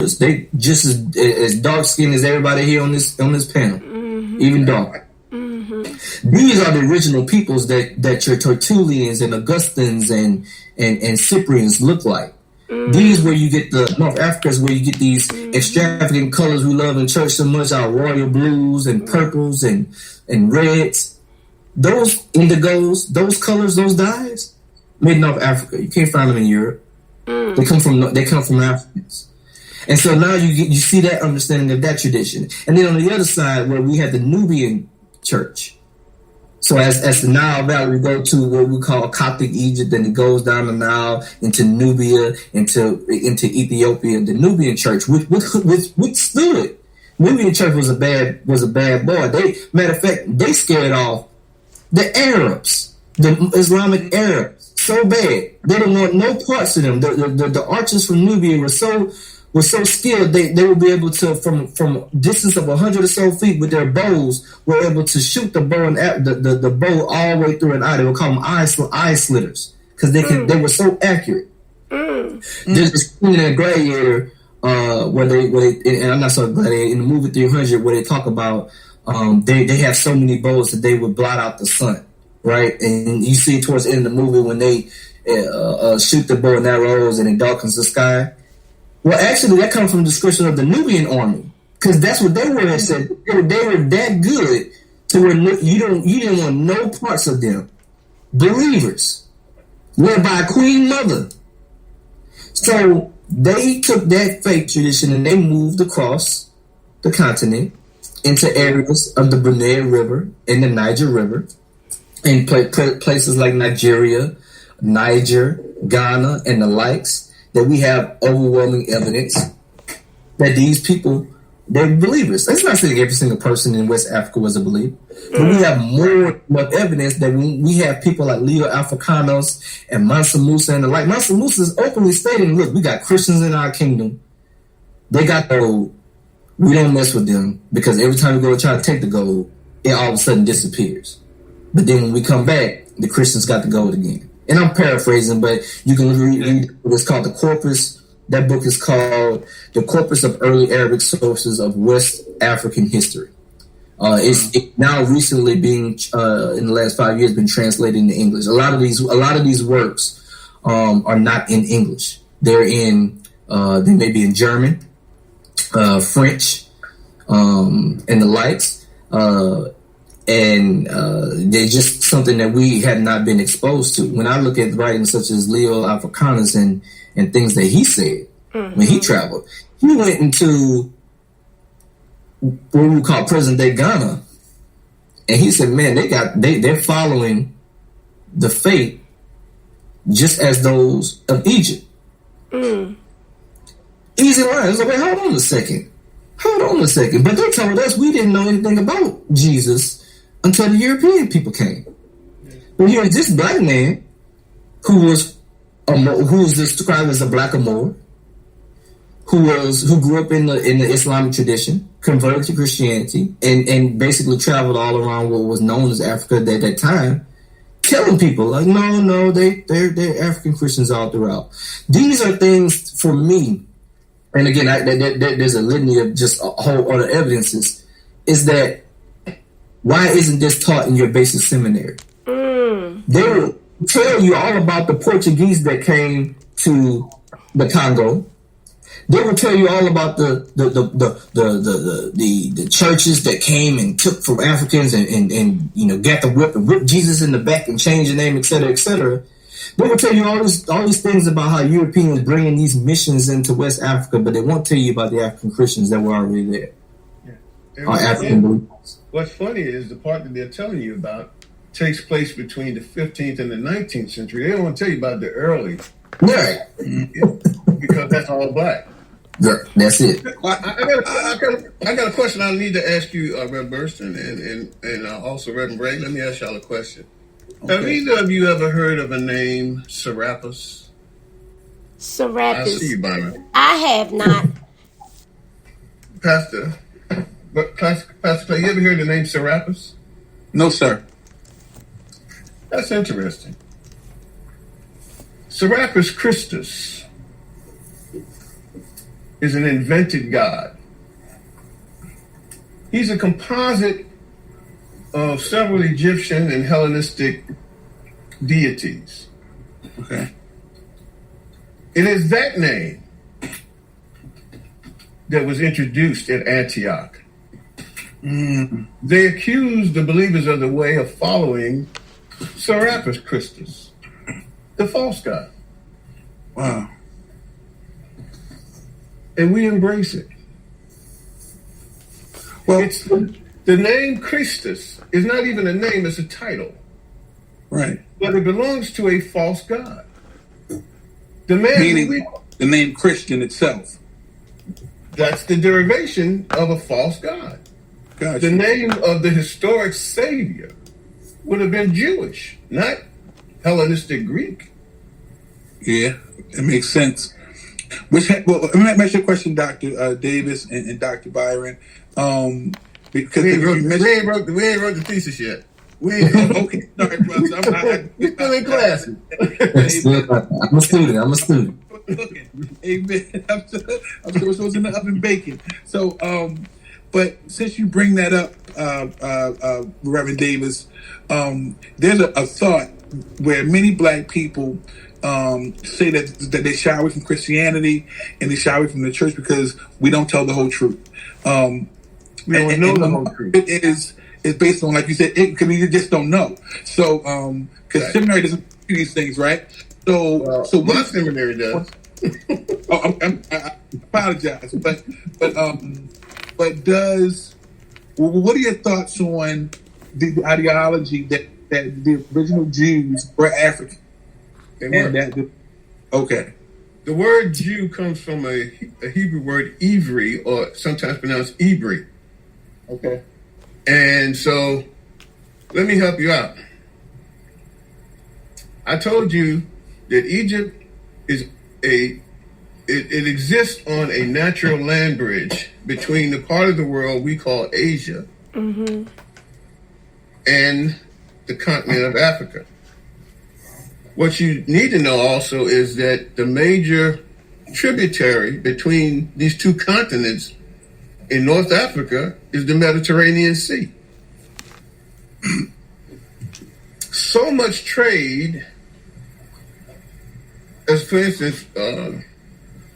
They just as dark skinned as everybody here on this panel, even darker. These are the original peoples that your Tertullians and Augustines and Cyprians look like. These where you get the North Africans, where you get these extravagant colors we love in church so much, our royal blues and purples and reds. Those indigos, those colors, those dyes, made in North Africa. You can't find them in Europe. They come from Africans. And so now you see that understanding of that tradition. And then on the other side, where we had the Nubian church. So as the Nile Valley, we go to what we call Coptic Egypt, and it goes down the Nile into Nubia, into Ethiopia. The Nubian church, which stood. Nubian church was a bad boy. Matter of fact, they scared off the Arabs, the Islamic Arabs, so bad they didn't want no parts of them. The archers from Nubia were so skilled they would be able to from distance of 100 or so feet with their bows were able to shoot the bow and the bow all the way through an eye. They would call them eye slitters because they were so accurate. There's this scene in Gladiator where they and I'm not so Gladiator in the movie 300 where they talk about they have so many bows that they would blot out the sun, right? And you see towards the end of the movie when they shoot the bow and arrows and it darkens the sky. Well, actually, that comes from the description of the Nubian army, because that's what they were. They said they were that good to where you didn't want no parts of them. Believers, led by a queen mother. So they took that faith tradition and they moved across the continent into areas of the Benue River and the Niger River, and places like Nigeria, Niger, Ghana, and the likes. That we have overwhelming evidence that these people, they're believers. That's not saying every single person in West Africa was a believer, but we have more evidence that we have people like Leo Africanos and Mansa Musa and the like. Mansa Musa is openly stating, look, we got Christians in our kingdom. They got gold. We don't mess with them because every time we go to try to take the gold, it all of a sudden disappears. But then when we come back, the Christians got the gold again. And I'm paraphrasing, but you can read what's called the Corpus. That book is called The Corpus of Early Arabic Sources of West African History. It's now recently being, in the last 5 years, been translated into English. A lot of these works are not in English. They're they may be in German, French, and the likes. And they're just something that we have not been exposed to. When I look at writings such as Leo Africanus and things that he said when he traveled, he went into what we call present day Ghana, and he said, "Man, they're following the faith just as those of Egypt." Easy lines. Like, wait, hold on a second. But they told us we didn't know anything about Jesus until the European people came. But here's this black man who was described as a black Amor, who grew up in the Islamic tradition, converted to Christianity, and basically traveled all around what was known as Africa at that time, telling people like, no, they're African Christians all throughout. These are things for me. And again, there's a litany of just a whole other evidences. Is that why isn't this taught in your basic seminary? They will tell you all about the Portuguese that came to the Congo. They will tell you all about the churches that came and took from Africans and got the whip and whipped Jesus in the back and changed the name, et cetera, et cetera. They will tell you all these things about how Europeans bringing these missions into West Africa, but they won't tell you about the African Christians that were already there. Yeah. African believers. What's funny is the part that they're telling you about takes place between the 15th and the 19th century. They don't want to tell you about the early. Right. Because that's all black. Yeah, that's it. I got a question I need to ask you, Reverend Burston, and also Reverend Bray. Let me ask y'all a question. Okay. Have either of you ever heard of a name, Serapis? Serapis. I see you, Byron. I have not. Pastor Clay, you ever heard the name Serapis? No, sir. That's interesting. Serapis Christus is an invented god. He's a composite of several Egyptian and Hellenistic deities. Okay. It is that name that was introduced at Antioch. They accused the believers of the way of following Serapis Christus, the false god. Wow. And we embrace it. Well, It's the name Christus is not even a name, it's a title. right. But it belongs to a false god. The man Meaning the name Christian itself. that's the derivation of a false god. Gotcha. The name of the historic savior would have been Jewish, not Hellenistic Greek. Yeah, it makes sense. Well, let me ask you a question, Dr. Davis and Dr. Byron. Because We ain't wrote the thesis yet. okay, sorry, brother. We're still in class. I'm a student. Amen. I'm still supposed in the oven baking. So, but since you bring that up, Reverend Davis, there's a thought where many black people say that they shy away from Christianity and they shy away from the church because we don't tell the whole truth. We don't know the whole truth. It is based on, like you said, because we just don't know. So, because Right. seminary doesn't do these things, right? So My seminary does. I apologize, but does what are your thoughts on the ideology that the original Jews were African? They were. Okay. The word Jew comes from a Hebrew word Ivri, or sometimes pronounced Ibri. Okay. And so, let me help you out. I told you that Egypt is it exists on a natural land bridge between the part of the world we call Asia and the continent of Africa. What you need to know also is that the major tributary between these two continents in North Africa is the Mediterranean Sea. So much trade, as for instance,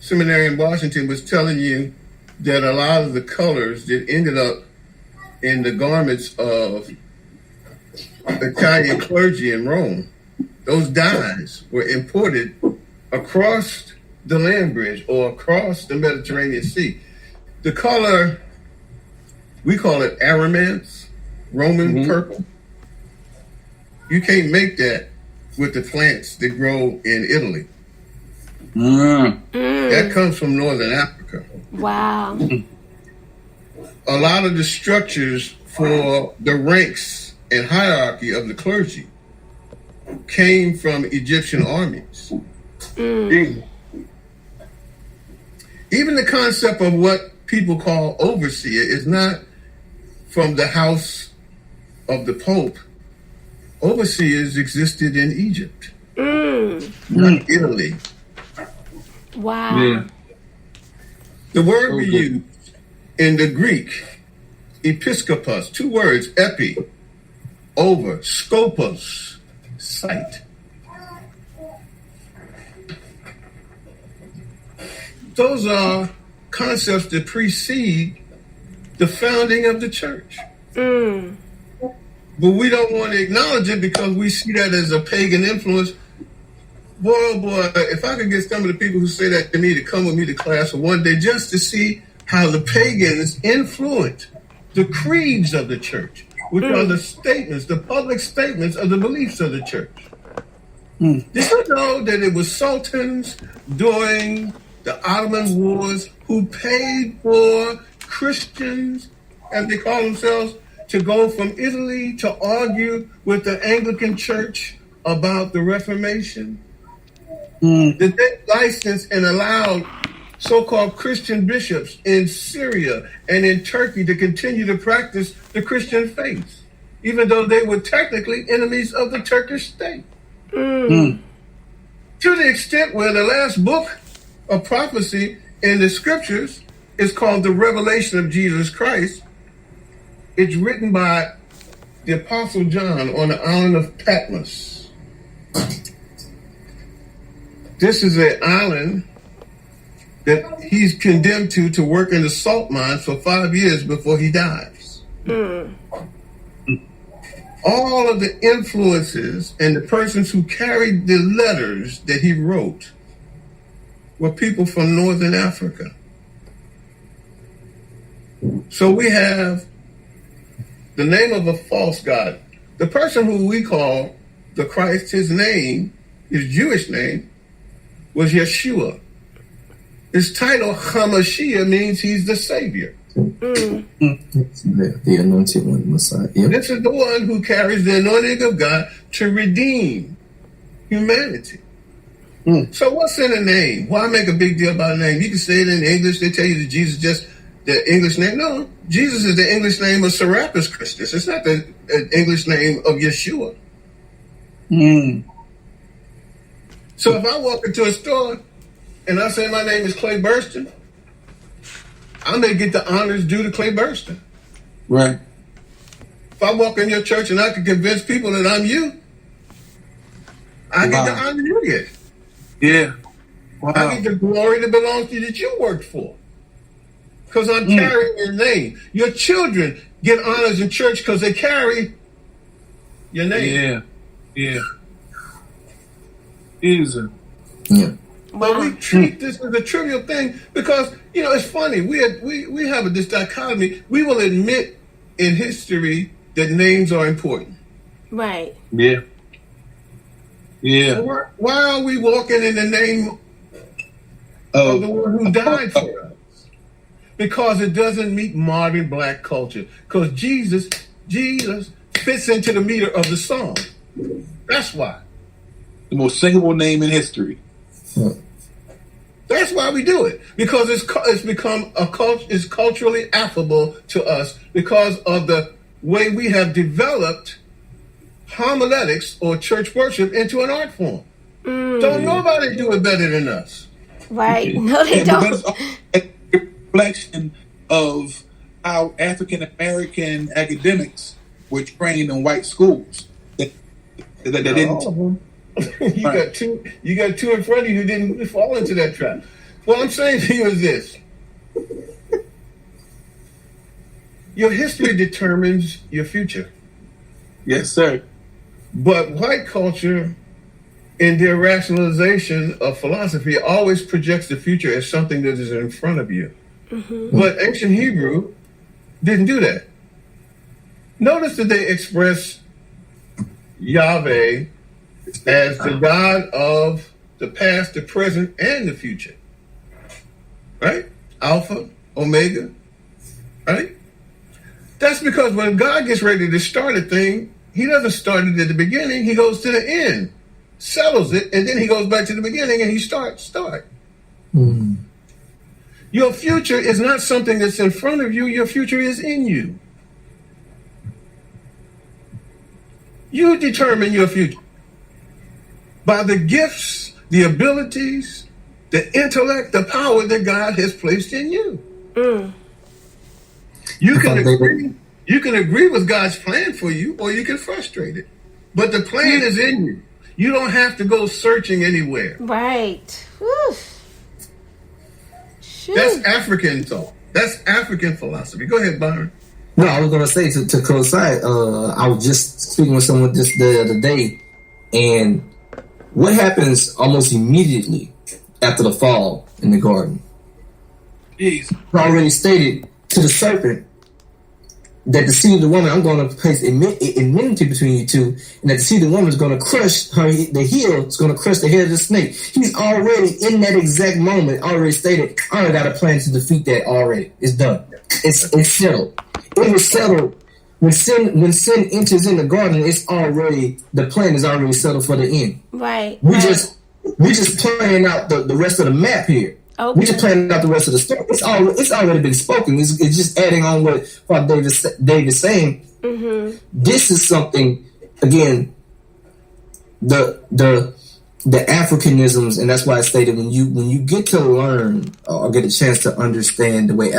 seminary in Washington was telling you that a lot of the colors that ended up in the garments of Italian clergy in Rome, those dyes were imported across the land bridge or across the Mediterranean Sea. The color, we call it aramance, Roman purple. You can't make that with the plants that grow in Italy. That comes from Northern Africa. Wow. A lot of the structures for the ranks and hierarchy of the clergy came from Egyptian armies. Even the concept of what people call overseer is not from the house of the Pope. Overseers existed in Egypt, not Italy. Wow. Yeah. The word we use in the Greek, episkopos, two words, epi, over, scopos, sight. Those are concepts that precede the founding of the church. But we don't want to acknowledge it because we see that as a pagan influence. Boy, oh boy, if I could get some of the people who say that to me to come with me to class for one day just to see how the pagans influenced the creeds of the church, which are the statements, the public statements of the beliefs of the church. Did you know that it was sultans during the Ottoman Wars who paid for Christians, as they call themselves, to go from Italy to argue with the Anglican Church about the Reformation? That they licensed and allowed so-called Christian bishops in Syria and in Turkey to continue to practice the Christian faith, even though they were technically enemies of the Turkish state. To the extent where the last book of prophecy in the scriptures is called the Revelation of Jesus Christ. It's written by the Apostle John on the island of Patmos. This is an island that he's condemned to work in the salt mines for 5 years before he dies. All of the influences and the persons who carried the letters that he wrote were people from Northern Africa. So we have the name of a false god. The person who we call the Christ, his name, his Jewish name, was Yeshua. His title, Hamashiach, means he's the Savior. The anointed one, Messiah. Yep. This is the one who carries the anointing of God to redeem humanity. So what's in a name? Why make a big deal about a name? You can say it in English. They tell you that Jesus just the English name. No, Jesus is the English name of Serapis Christus. It's not the English name of Yeshua. So if I walk into a store and I say my name is Clay Burston, I may get the honors due to Clay Burston. Right. If I walk in your church and I can convince people that I'm you, I get the honor you get. Yeah. Wow. I get the glory that belongs to you that you worked for. Because I'm carrying your name. Your children get honors in church because they carry your name. Yeah. Easy. Yeah. But we treat this as a trivial thing because, it's funny. We have this dichotomy. We will admit in history that names are important. Right. Yeah. Yeah. Why are we walking in the name of the one who died for us? Because it doesn't meet modern black culture. Because Jesus fits into the meter of the song. That's why. The most singable name in history. That's why we do it. Because it's become it's culturally affable to us because of the way we have developed homiletics or church worship into an art form. Don't nobody do it better than us. Right. No, they don't. A reflection of how African American academics were trained in white schools. That they didn't. You got two in front of you who didn't fall into that trap. What I'm saying to you is this. Your history determines your future. Yes, sir. But white culture, in their rationalization of philosophy, always projects the future as something that is in front of you. But ancient Hebrew didn't do that. Notice that they express Yahweh as the God of the past, the present, and the future. Right? Alpha, Omega. Right? That's because when God gets ready to start a thing, he doesn't start it at the beginning. He goes to the end, settles it, and then he goes back to the beginning and he start. Your future is not something that's in front of you. Your future is in you. You determine your future by the gifts, the abilities, the intellect, the power that God has placed in you. You can agree with God's plan for you, or you can frustrate it. But the plan is in you. You don't have to go searching anywhere. Right. Whew. That's African thought. That's African philosophy. Go ahead, Byron. No, I was going to say to coincide, I was just speaking with someone just the other day, and what happens almost immediately after the fall in the garden? Jeez. I already stated to the serpent that the seed of the woman, I'm going to place enmity between you two, and that the seed of the woman is going to crush the heel, is going to crush the head of the snake. He's already, in that exact moment, already stated, I already got a plan to defeat that already. It's done. It's settled. It was settled. When sin enters in the garden, the plan is already settled for the end. Right. We just playing out the rest of the map here. Okay. We just planning out the rest of the story. It's already been spoken. It's just adding on what Father David's saying. This is something, again, the the Africanisms, and that's why I stated when you get to learn or get a chance to understand the way